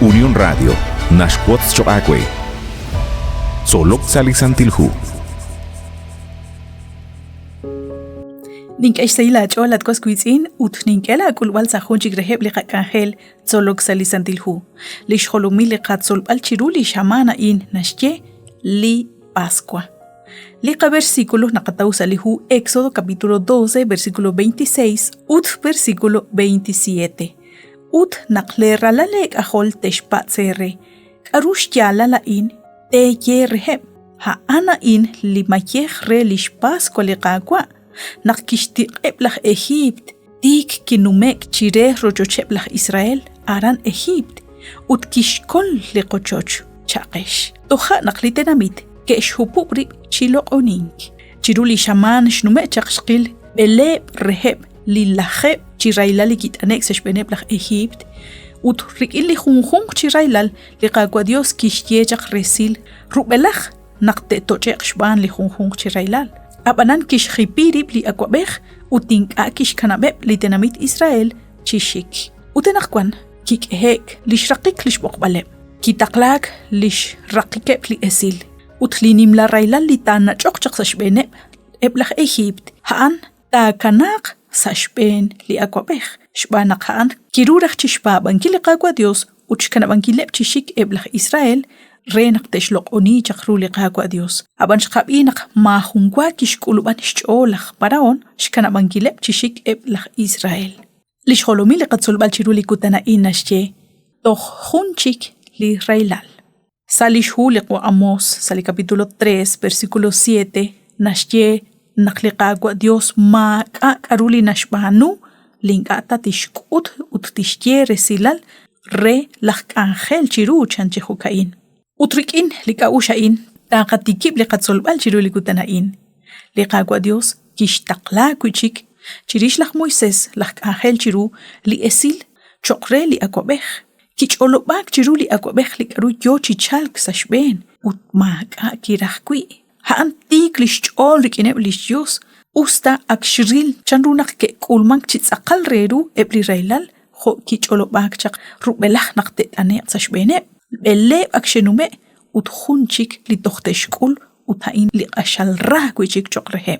Unión Radio, Nashquots Choacue. Solok Salisantilhu. Nink Eshtaila Cholat Cosquizin, Utninkela Kulwal Sahunchik Rehebli Kakangel, Solok Salisantilhu. Lish Holumili Katsol Alchiruli Shamana in Nashye, Li Pascua. Liqa versículos Nakatausa Lihu, Éxodo capítulo 12, versículo 26, versículo 27. Naklera la leg ahol teshpatsere. Karush yala la in, te ye reheb. Ha ana in limayeh re lishpas kolikagwa. Nakishtik eblach Egypt. Tik kinumek chire rojocheblach Israel. Aran Egypt. Kishkol likochoch. Chakesh. Toha naklitenamit. Kesh hupubrib chilok onink. Chiruli shaman shnume chakshkil. Beleb reheb. Lilaheb chirailal kitanek seshbeneblach Egypt. Rikili junjung chirailal liqagwa Dios kishyechak resil. Rubelach nakte tochek shban li junjung chirailal. Abanan kishhipirib li akwabech utinka kishkanabeb li tenamit Israel chishik. Utenakwan kikhek lishraqik lishbokbaleb. Kitaklak lishraqikeb li esil. Utlinim la railal li tana chokchak seshbeneb eblach Egypt. Haan ta kanak sashben li akwabech. Shbanakhan kirurach chishbaban kilikagwa Dios uchkanaban kilep chishik eblach Israel renak teshlok oni chakruli kagwa Dios. Aban shkabinak mahungwa kishkuluban shcholach paraon shkanaban kilep chishik eblach Israel. Lisholomi liqatsulbal chiruli kutana inashye toch hunchik li railal. Salishu liqwa Amos sali capítulo 3 versículo 7 nashye naklikagwa Dios ma karuli nashbanu lingata tishkut utishye resilal re lak angel chiru chanche hukain. Utrikin likaushain taqatikib liqatsolbal chiru likutanain. Liqagwa Dios kishtakla kuchik chirish lak Moisés lak angel chiru li esil chokre li akwabech. Kicholobak chiru li akwabech likaru yo chichalk sashben utmaka kirahkui. Haan tik lishchol rikineb lishyos. Usta akshiril chanrunak ke kulmank chitsakal reru ebli railal ho kicholobak chak rubelach nakte ane sashbene belle akshenume uthunchik li tohteshkul utahin li ashalra kuichik chokrehem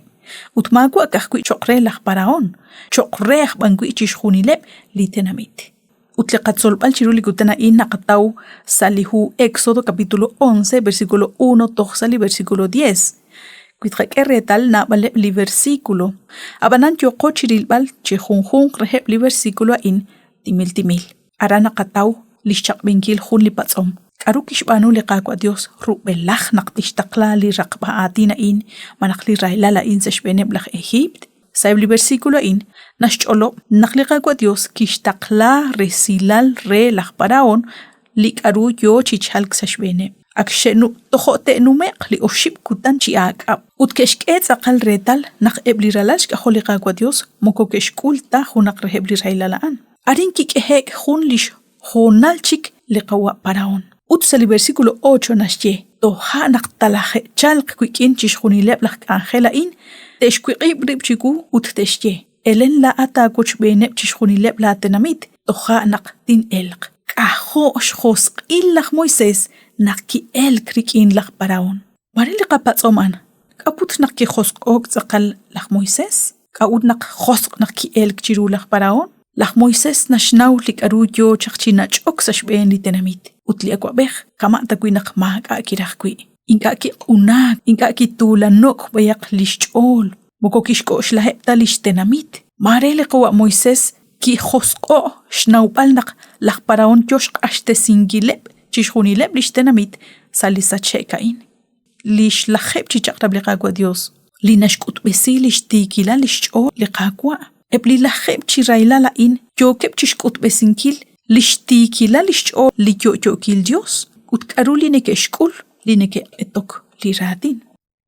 utmagu akakui chokre lach paraon chokre bangui chishkhunileb li tenamit utliqatsolbal chiruli gutana inaqataw salihu Éxodo capítulo 11 versículo 1 toxali versículo 10. Kuitretal na bale li versículo. Abanan yo cochirilbal chehunjun reheb li versículo in timil. Arana kataw lishak bingil hun li patsom. Karukishbanu li qaqwa Dios rubelach naqtishtakla li raqba atina in manakli railala in seshbeneblach Egypt. Saib li versículo in nashcholo nakli qaqwa Dios kishtakla resilal re lach paraon li karu yo chichalk seshbene. Akshenu tohote numek li oshib kutan chiak utkeshket akal retal nak ebli ralash ka holiqa kwa Dios moko keshkul ta hunak rehebli railalaan arin kikehek hunlish honalchik li qawa paraon utsali versículo 8 nashye toha nak talaje chalq kuikin chishkhunileb lak angela in teshquiqib ribchiku utteshye elen la ata kuch beneb chishkhunileb la tenamit toha nak tin elq aho shkhosq illach Moisés Naki el krikin lach paraon. Marili kapatsoman. Kaput naki khoskok zakal lach Moisés. Kaud nak khosk naki el kchiru lach paraon. Lach Moisés nashnaw lik arujo chakchina chok sashben li tenamit. Utli akwabech kama takwi nak maga kirakwi. Inka ki unak, inka ki tulanok bayak lishchol. Moko kishko shlahepta lish tenamit. Marili kawa Moisés ki khosko shnawpal nak lach paraon joshk ashte singilep. Chishkhunileb lish tenamit salisa chekain. Lish lacheb chichaqrab liqagwa Dios. Li nashkut besi lish tikila lish ch'o liqagwa. Ebli lacheb chiraila la in. Yokeb chishkut besinkil lish tikila lish ch'o li yokil Dios. Utkaru li neke shkul li neke etok li radin.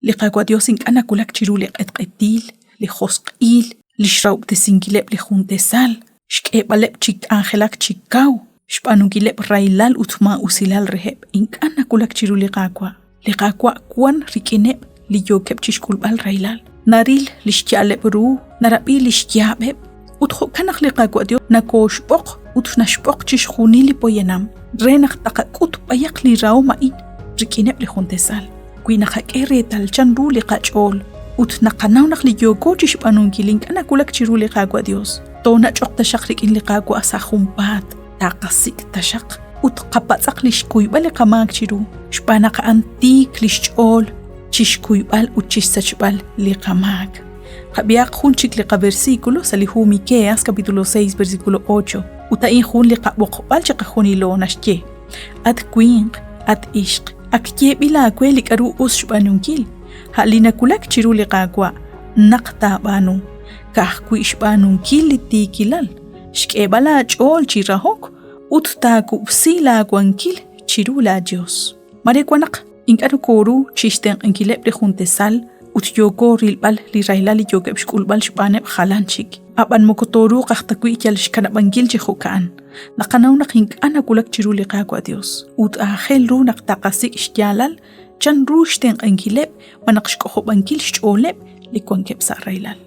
Liqagwa Dios inkana kulak chiru liqetqetil li khosqil lish raub tesinkileb li juntesal. Shkebaleb chik angelak chikaw. Shpanungileb railal utma usilal reheb inkana kulak chiru liqaqwa kwan rikineb li yokeb chishkulbal railal naril lishkyaleb ru narabi lishkyabeb utho kanak liqaqwa Dios nakoshbok utnashbok chishkhuni li poyenam Renaq taqakut payak li rauma in rikinep li juntesal. Kuinaqak tal chanru li qachol. Ut naqanawnak li yogochish banunkilink anakulak chiru li qagwa Dios. Tona chok tashak rikin li qagwa asahumpat. Taqasik tashak. Ut qapatzak li shkuybal li qamak chiru. Shpanaka antik li shchol. Chishkuybal ut chishsachbal li qamak. Qabiaq junchik li versículo salihu Miqueas capítulo 6 versículo 8. Utain jun li qabokbal chaqajunilo nashye. At quinq, at ishq. Akye bila kweli karu us shbanunkil. Halina kulak chiru li qagwa. Naqta banu. Kahkwi shbanunkil li tikilal. Shkebala chol chirahok. Utta kupsila guankil chiru la Dios. Marekwanak inkanu koru chisten inkilep li juntesal. Ut yogo rilbal li railali yogeb shkulbal shbaneb khalanchik. Aban mokotoru qaqtakwi ikyal shkanabangil jihukaan. Naqanaw naqink ana kulak chiru li qagwa Dios. Ut ahel ru naqtaqasik shtyalal. Chan ru shten inkilep manaqshkohobankil shcholeb li kwankeb sa railal.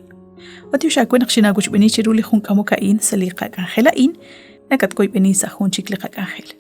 Watiyo shakwen naqshinagush beni chiru li junkamokain saliqa kanjelain. Nakat koy beni sa junchik li qakangel.